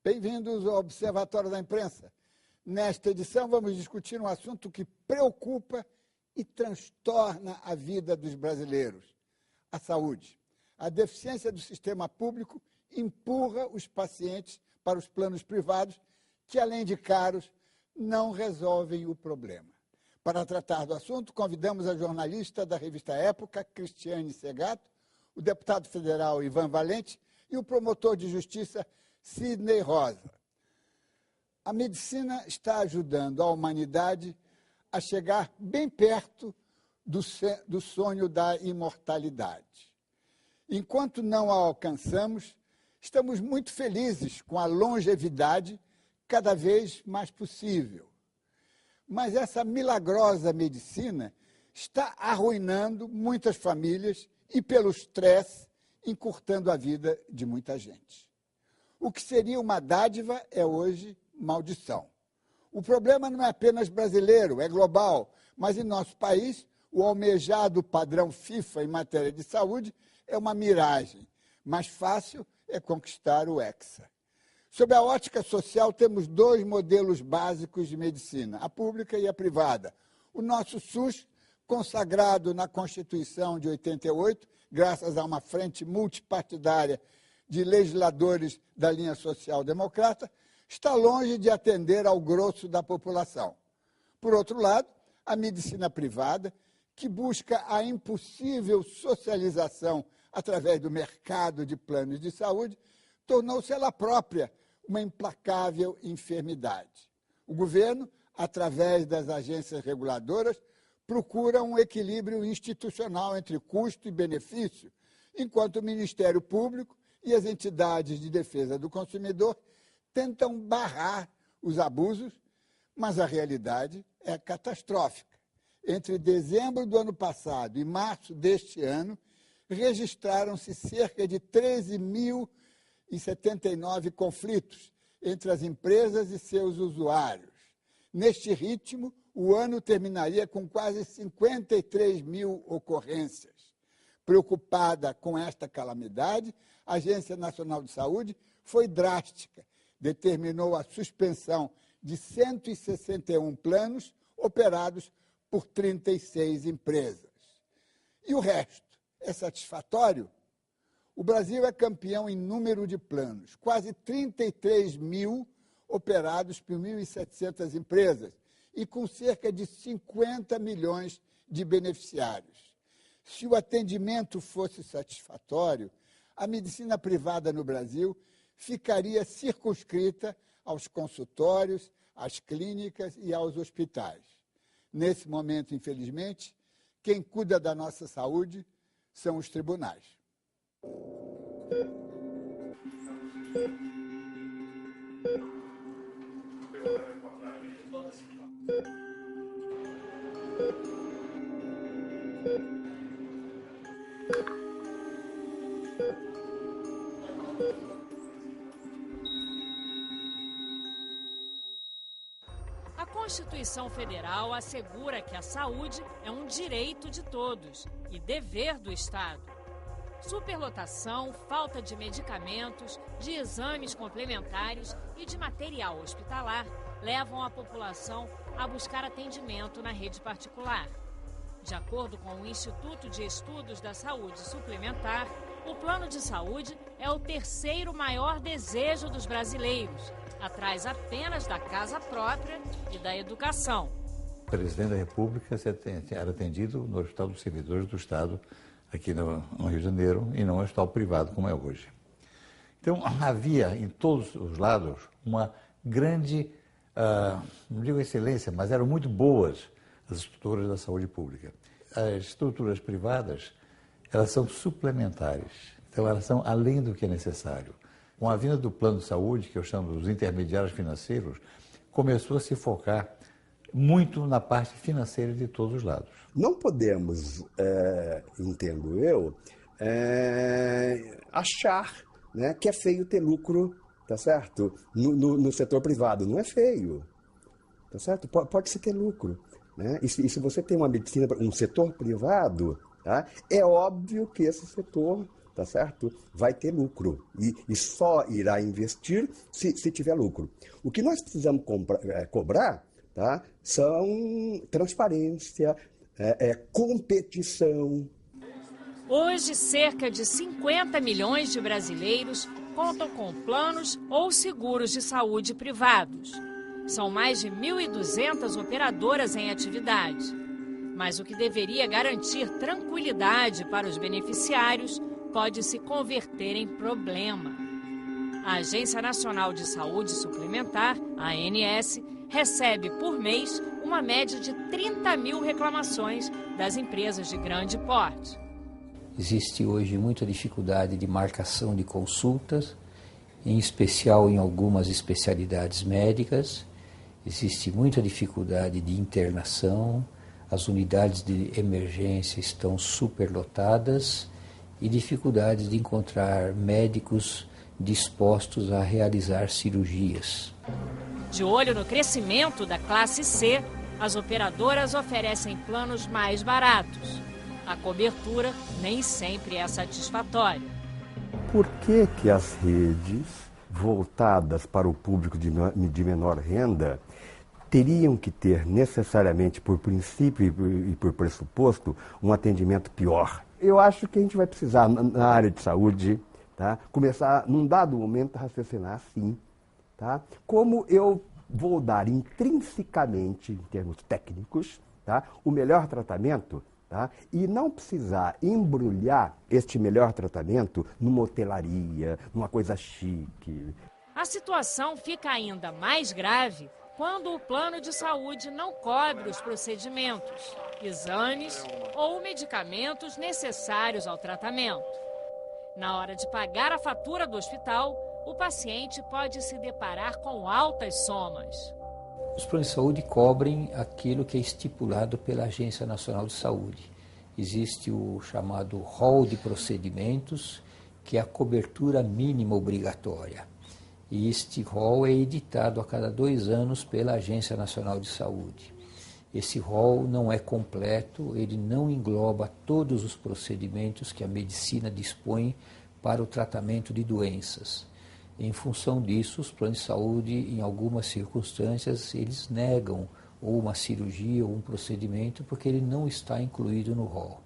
Bem-vindos ao Observatório da Imprensa. Nesta edição, vamos discutir um assunto que preocupa e transtorna a vida dos brasileiros: a saúde. A deficiência do sistema público empurra os pacientes para os planos privados, que, além de caros, não resolvem o problema. Para tratar do assunto, convidamos a jornalista da revista Época, Cristiane Segato, o deputado federal Ivan Valente e o promotor de justiça Sidney Rosa. A medicina está ajudando a humanidade a chegar bem perto do sonho da imortalidade. Enquanto não a alcançamos, estamos muito felizes com a longevidade cada vez mais possível. Mas essa milagrosa medicina está arruinando muitas famílias e, pelo estresse, encurtando a vida de muita gente. O que seria uma dádiva é hoje maldição. O problema não é apenas brasileiro, é global, mas em nosso país o almejado padrão FIFA em matéria de saúde é uma miragem. Mais fácil é conquistar o Hexa. Sob a ótica social, temos dois modelos básicos de medicina, a pública e a privada. O nosso SUS, consagrado na Constituição de 88, graças a uma frente multipartidária de legisladores da linha social-democrata, está longe de atender ao grosso da população. Por outro lado, a medicina privada, que busca a impossível socialização através do mercado de planos de saúde, tornou-se ela própria uma implacável enfermidade. O governo, através das agências reguladoras, procura um equilíbrio institucional entre custo e benefício, enquanto o Ministério Público e as entidades de defesa do consumidor tentam barrar os abusos, mas a realidade é catastrófica. Entre dezembro do ano passado e março deste ano, registraram-se cerca de 13.079 conflitos entre as empresas e seus usuários. Neste ritmo, o ano terminaria com quase 53 mil ocorrências. Preocupada com esta calamidade, a Agência Nacional de Saúde foi drástica. Determinou a suspensão de 161 planos operados por 36 empresas. E o resto? É satisfatório? O Brasil é campeão em número de planos, quase 33 mil operados por 1.700 empresas e com cerca de 50 milhões de beneficiários. Se o atendimento fosse satisfatório, a medicina privada no Brasil ficaria circunscrita aos consultórios, às clínicas e aos hospitais. Nesse momento, infelizmente, quem cuida da nossa saúde são os tribunais. A Constituição Federal assegura que a saúde é um direito de todos e dever do Estado. Superlotação, falta de medicamentos, de exames complementares e de material hospitalar levam a população a buscar atendimento na rede particular. De acordo com o Instituto de Estudos da Saúde Suplementar, o plano de saúde é o terceiro maior desejo dos brasileiros, atrás apenas da casa própria e da educação. O presidente da República era atendido no Hospital dos Servidores do Estado, aqui no Rio de Janeiro, e não um hospital privado como é hoje. Então, havia em todos os lados uma grande, não digo excelência, mas eram muito boas as estruturas da saúde pública. As estruturas privadas, elas são suplementares, então elas são além do que é necessário. Com a vinda do plano de saúde, que eu chamo dos intermediários financeiros, começou a se focar muito na parte financeira de todos os lados. Não podemos, entendo eu, achar, né, que é feio ter lucro, tá certo? No setor privado. Não é feio, tá certo? Pode-se ter lucro, né? E se você tem uma medicina, um setor privado, tá? É óbvio que esse setor tá certo? Vai ter lucro. E só irá investir se tiver lucro. O que nós precisamos cobrar, tá, são transparência, competição. Hoje, cerca de 50 milhões de brasileiros contam com planos ou seguros de saúde privados. São mais de 1.200 operadoras em atividade. Mas o que deveria garantir tranquilidade para os beneficiários pode se converter em problema. A Agência Nacional de Saúde Suplementar, a ANS, recebe por mês uma média de 30 mil reclamações das empresas de grande porte. Existe hoje muita dificuldade de marcação de consultas, em especial em algumas especialidades médicas. Existe muita dificuldade de internação, as unidades de emergência estão superlotadas e dificuldades de encontrar médicos dispostos a realizar cirurgias. De olho no crescimento da classe C, as operadoras oferecem planos mais baratos. A cobertura nem sempre é satisfatória. Por que as redes voltadas para o público de menor renda teriam que ter necessariamente, por princípio e por pressuposto, um atendimento pior? Eu acho que a gente vai precisar, na área de saúde, tá, começar, num dado momento, a raciocinar assim. Tá? Como eu vou dar intrinsecamente, em termos técnicos, tá, o melhor tratamento, tá, e não precisar embrulhar este melhor tratamento numa hotelaria, numa coisa chique. A situação fica ainda mais grave quando o plano de saúde não cobre os procedimentos, exames ou medicamentos necessários ao tratamento. Na hora de pagar a fatura do hospital, o paciente pode se deparar com altas somas. Os planos de saúde cobrem aquilo que é estipulado pela Agência Nacional de Saúde. Existe o chamado rol de procedimentos, que é a cobertura mínima obrigatória. E este rol é editado a cada 2 anos pela Agência Nacional de Saúde. Esse rol não é completo, ele não engloba todos os procedimentos que a medicina dispõe para o tratamento de doenças. Em função disso, os planos de saúde, em algumas circunstâncias, eles negam ou uma cirurgia ou um procedimento porque ele não está incluído no rol.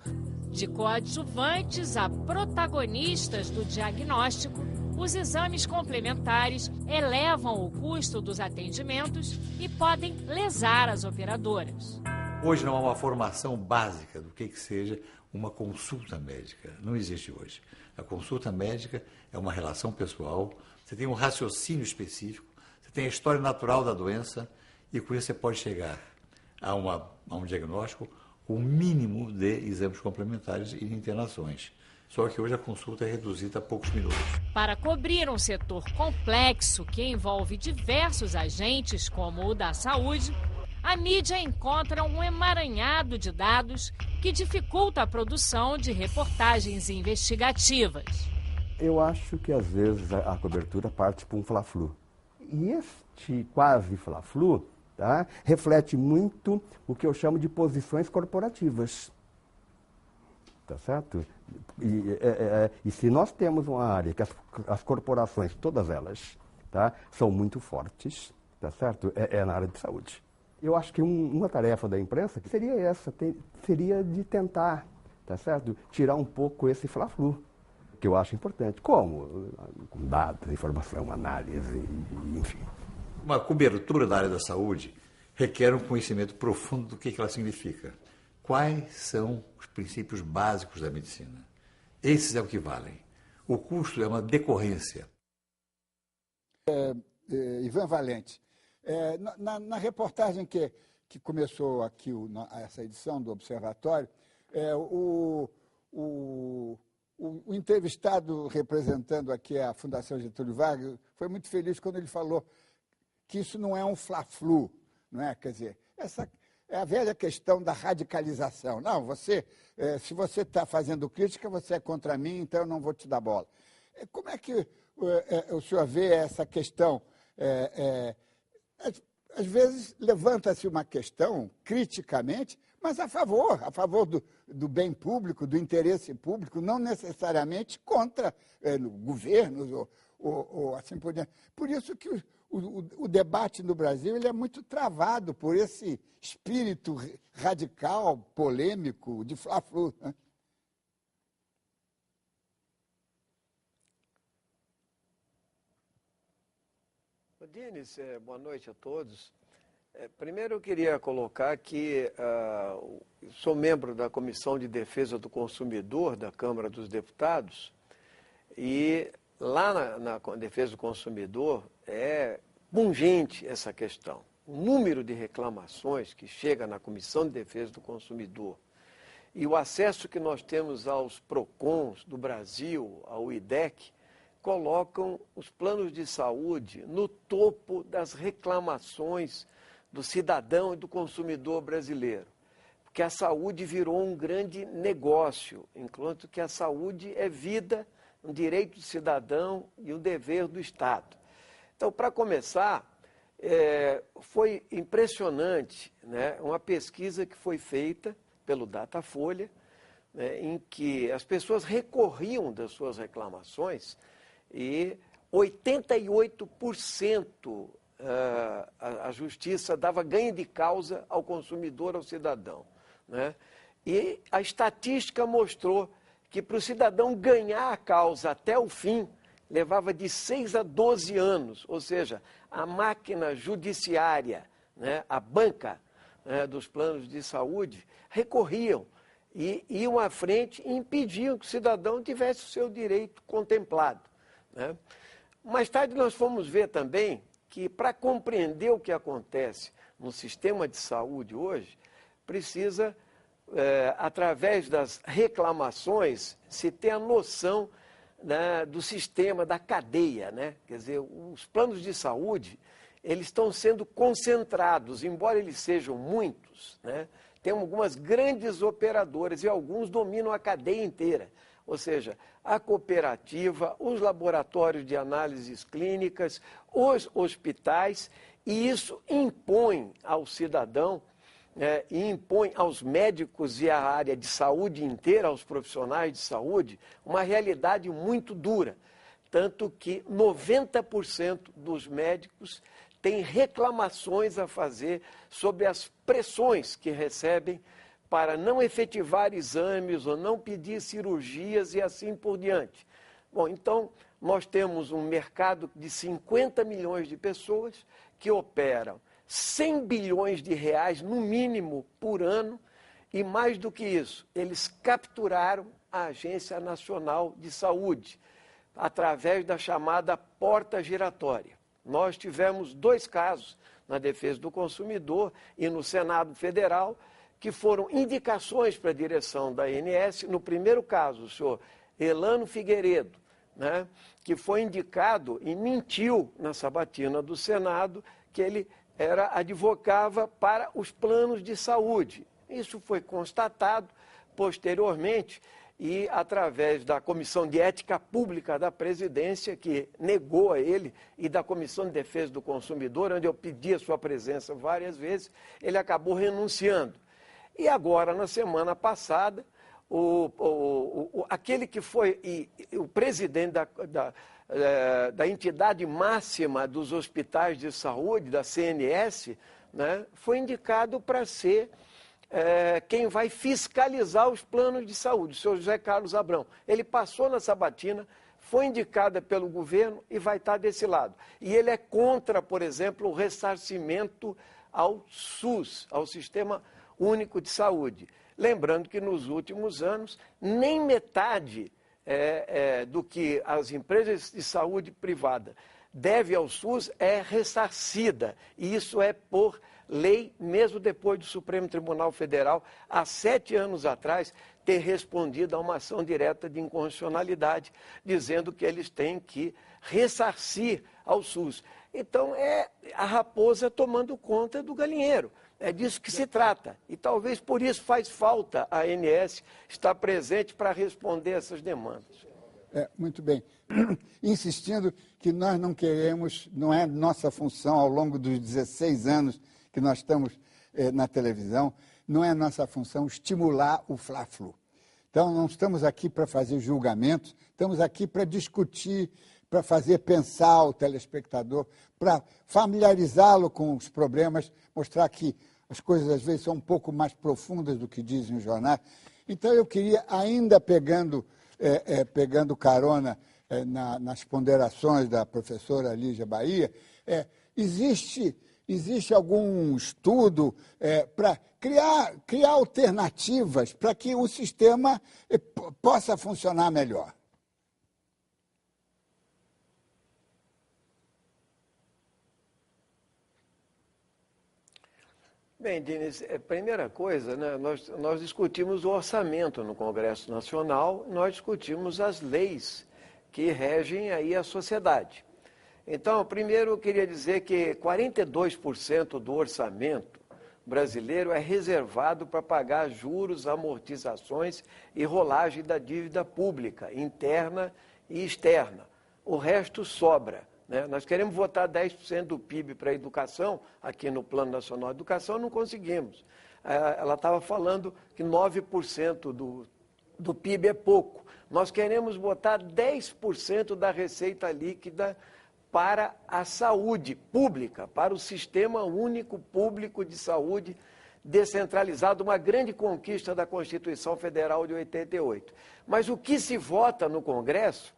De coadjuvantes a protagonistas do diagnóstico, os exames complementares elevam o custo dos atendimentos e podem lesar as operadoras. Hoje não há uma formação básica do que seja uma consulta médica. Não existe hoje. A consulta médica é uma relação pessoal, você tem um raciocínio específico, você tem a história natural da doença e com isso você pode chegar a um diagnóstico com o mínimo de exames complementares e internações. Só que hoje a consulta é reduzida a poucos minutos. Para cobrir um setor complexo que envolve diversos agentes, como o da saúde, a mídia encontra um emaranhado de dados que dificulta a produção de reportagens investigativas. Eu acho que às vezes a cobertura parte para um fla-flu. E este quase fla-flu, tá, reflete muito o que eu chamo de posições corporativas. Tá certo? E se nós temos uma área que as corporações, todas elas, tá, são muito fortes, tá certo? É na área de saúde. Eu acho que uma tarefa da imprensa seria essa, seria de tentar, tá certo? Tirar um pouco esse fla-flu, que eu acho importante. Como? Com dados, informação, análise, enfim. Uma cobertura da área da saúde requer um conhecimento profundo do que ela significa. Quais são os princípios básicos da medicina? Esses é o que valem. O custo é uma decorrência. Ivan Valente, na reportagem que começou aqui essa edição do Observatório, o entrevistado representando aqui a Fundação Getúlio Vargas foi muito feliz quando ele falou que isso não é um fla-flu, não é? Quer dizer, essa é a velha questão da radicalização. Não, se você está fazendo crítica, você é contra mim, então eu não vou te dar bola. Como é que o senhor vê essa questão? Às vezes levanta-se uma questão criticamente, mas a favor do bem público, do interesse público, não necessariamente contra governos ou assim por diante. Por isso que o debate no Brasil ele é muito travado por esse espírito radical, polêmico, de fla-flu, né? Diniz, boa noite a todos. Primeiro eu queria colocar que sou membro da Comissão de Defesa do Consumidor da Câmara dos Deputados e lá na Defesa do Consumidor é pungente essa questão. O número de reclamações que chega na Comissão de Defesa do Consumidor e o acesso que nós temos aos PROCONs do Brasil, ao IDEC, colocam os planos de saúde no topo das reclamações do cidadão e do consumidor brasileiro. Porque a saúde virou um grande negócio, enquanto que a saúde é vida, um direito do cidadão e um dever do Estado. Então, para começar, foi impressionante, né, uma pesquisa que foi feita pelo Datafolha, né, em que as pessoas recorriam das suas reclamações e 88% a justiça dava ganho de causa ao consumidor, ao cidadão, né? E a estatística mostrou que para o cidadão ganhar a causa até o fim, levava de 6 a 12 anos, ou seja, a máquina judiciária, né, a banca dos planos de saúde, recorriam e iam à frente e impediam que o cidadão tivesse o seu direito contemplado, né? Mais tarde nós fomos ver também que para compreender o que acontece no sistema de saúde hoje, precisa, através das reclamações, se ter a noção, né, do sistema, da cadeia, né? Quer dizer, os planos de saúde, eles estão sendo concentrados, embora eles sejam muitos, né? Tem algumas grandes operadoras e alguns dominam a cadeia inteira. Ou seja, a cooperativa, os laboratórios de análises clínicas, os hospitais, e isso impõe ao cidadão, e impõe aos médicos e à área de saúde inteira, aos profissionais de saúde, uma realidade muito dura. Tanto que 90% dos médicos têm reclamações a fazer sobre as pressões que recebem para não efetivar exames ou não pedir cirurgias e assim por diante. Bom, então, nós temos um mercado de 50 milhões de pessoas que operam 100 bilhões de reais, no mínimo, por ano, e mais do que isso, eles capturaram a Agência Nacional de Saúde, através da chamada porta giratória. Nós tivemos 2 casos na Defesa do Consumidor e no Senado Federal, que foram indicações para a direção da ANS. No primeiro caso, o senhor Elano Figueiredo, né, que foi indicado e mentiu na sabatina do Senado que ele advocava para os planos de saúde. Isso foi constatado posteriormente e através da Comissão de Ética Pública da Presidência, que negou a ele, e da Comissão de Defesa do Consumidor, onde eu pedi a sua presença várias vezes, ele acabou renunciando. E agora, na semana passada, aquele que foi o presidente da entidade máxima dos hospitais de saúde, da CNS, né, foi indicado para ser quem vai fiscalizar os planos de saúde, o senhor José Carlos Abrão. Ele passou na sabatina, foi indicada pelo governo e vai estar desse lado. E ele é contra, por exemplo, o ressarcimento ao SUS, ao Sistema Único de Saúde. Lembrando que nos últimos anos, nem metade do que as empresas de saúde privada devem ao SUS é ressarcida. E isso é por lei, mesmo depois do Supremo Tribunal Federal, há 7 anos atrás, ter respondido a uma ação direta de inconstitucionalidade, dizendo que eles têm que ressarcir ao SUS. Então, é a raposa tomando conta do galinheiro. É disso que se trata. E talvez por isso faz falta a ANS estar presente para responder essas demandas. Muito bem. Insistindo que nós não queremos, não é nossa função ao longo dos 16 anos que nós estamos na televisão, não é nossa função estimular o fla-flu. Então, não estamos aqui para fazer julgamentos, estamos aqui para discutir, para fazer pensar o telespectador, para familiarizá-lo com os problemas, mostrar que as coisas às vezes são um pouco mais profundas do que dizem os jornais. Então, eu queria, ainda pegando carona nas ponderações da professora Lígia Bahia, existe algum estudo para criar alternativas para que o sistema possa funcionar melhor? Bem, Diniz, primeira coisa, né, nós discutimos o orçamento no Congresso Nacional, nós discutimos as leis que regem aí a sociedade. Então, primeiro eu queria dizer que 42% do orçamento brasileiro é reservado para pagar juros, amortizações e rolagem da dívida pública, interna e externa. O resto sobra. Nós queremos votar 10% do PIB para a educação, aqui no Plano Nacional de Educação, não conseguimos. Ela estava falando que 9% do PIB é pouco. Nós queremos botar 10% da receita líquida para a saúde pública, para o Sistema Único Público de Saúde descentralizado, uma grande conquista da Constituição Federal de 88. Mas o que se vota no Congresso,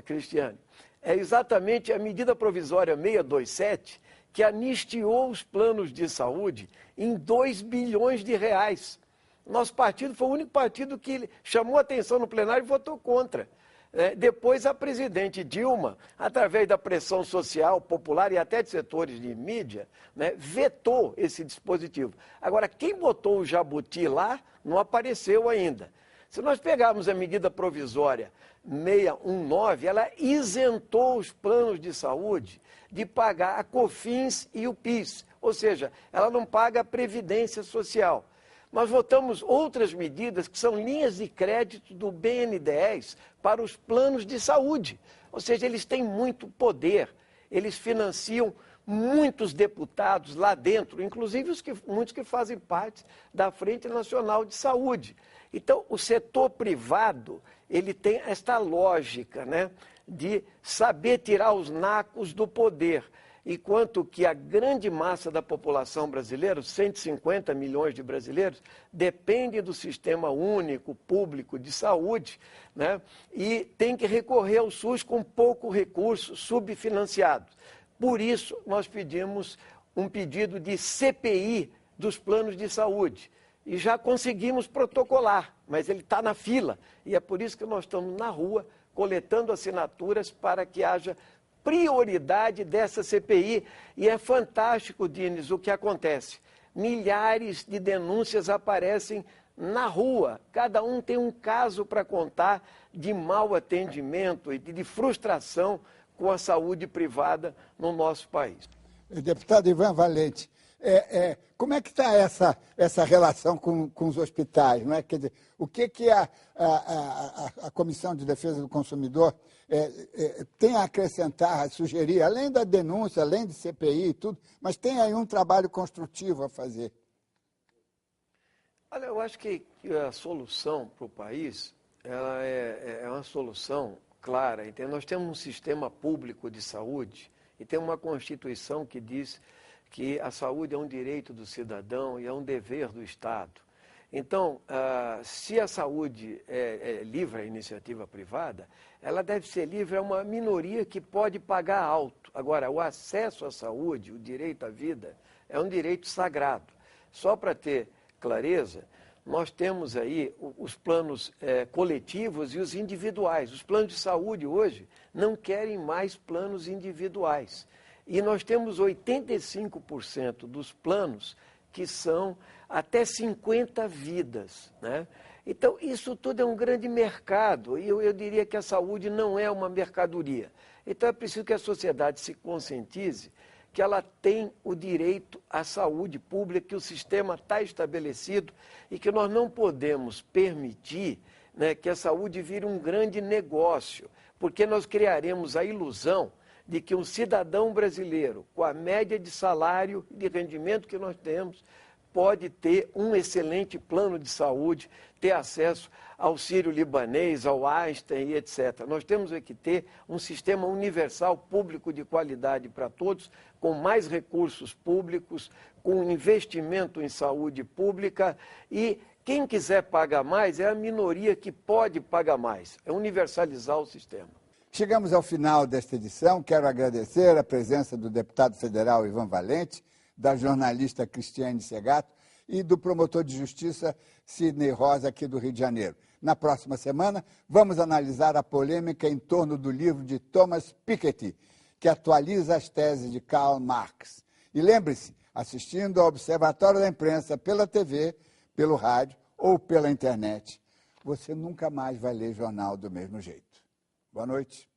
Cristiane, é exatamente a medida provisória 627, que anistiou os planos de saúde em 2 bilhões de reais. Nosso partido foi o único partido que chamou atenção no plenário e votou contra. Depois, a presidente Dilma, através da pressão social, popular e até de setores de mídia, vetou esse dispositivo. Agora, quem botou o jabuti lá não apareceu ainda. Se nós pegarmos a medida provisória 619, ela isentou os planos de saúde de pagar a COFINS e o PIS, ou seja, ela não paga a Previdência Social. Nós votamos outras medidas que são linhas de crédito do BNDES para os planos de saúde, ou seja, eles têm muito poder, eles financiam muitos deputados lá dentro, inclusive muitos que fazem parte da Frente Nacional de Saúde. Então, o setor privado, ele tem esta lógica, de saber tirar os nacos do poder, enquanto que a grande massa da população brasileira, 150 milhões de brasileiros, depende do sistema único, público de saúde, e tem que recorrer ao SUS com pouco recurso, subfinanciado. Por isso, nós pedimos um pedido de CPI dos planos de saúde. E já conseguimos protocolar, mas ele está na fila. E é por isso que nós estamos na rua, coletando assinaturas para que haja prioridade dessa CPI. E é fantástico, Diniz, o que acontece. Milhares de denúncias aparecem na rua. Cada um tem um caso para contar de mau atendimento e de frustração com a saúde privada no nosso país. Deputado Ivan Valente, como é que está essa relação com os hospitais? Não é? Quer dizer, o que a Comissão de Defesa do Consumidor tem a acrescentar, a sugerir, além da denúncia, além de CPI e tudo, mas tem aí um trabalho construtivo a fazer? Olha, eu acho que a solução para o país ela é uma solução clara. Entende? Nós temos um sistema público de saúde e tem uma Constituição que diz que a saúde é um direito do cidadão e é um dever do Estado. Então, se a saúde é livre à iniciativa privada, ela deve ser livre a uma minoria que pode pagar alto. Agora, o acesso à saúde, o direito à vida, é um direito sagrado. Só para ter clareza, nós temos aí os planos coletivos e os individuais. Os planos de saúde hoje não querem mais planos individuais. E nós temos 85% dos planos que são até 50 vidas. Então, isso tudo é um grande mercado. E eu diria que a saúde não é uma mercadoria. Então, é preciso que a sociedade se conscientize que ela tem o direito à saúde pública, que o sistema está estabelecido e que nós não podemos permitir que a saúde vire um grande negócio, porque nós criaremos a ilusão de que um cidadão brasileiro, com a média de salário e de rendimento que nós temos, pode ter um excelente plano de saúde, ter acesso ao Sírio-Libanês, ao Einstein e etc. Nós temos que ter um sistema universal público de qualidade para todos, com mais recursos públicos, com investimento em saúde pública, e quem quiser pagar mais é a minoria que pode pagar mais. É universalizar o sistema. Chegamos ao final desta edição. Quero agradecer a presença do deputado federal Ivan Valente, da jornalista Cristiane Segato e do promotor de justiça Sidney Rosa, aqui do Rio de Janeiro. Na próxima semana, vamos analisar a polêmica em torno do livro de Thomas Piketty, que atualiza as teses de Karl Marx. E lembre-se, assistindo ao Observatório da Imprensa pela TV, pelo rádio ou pela internet, você nunca mais vai ler jornal do mesmo jeito. Boa noite.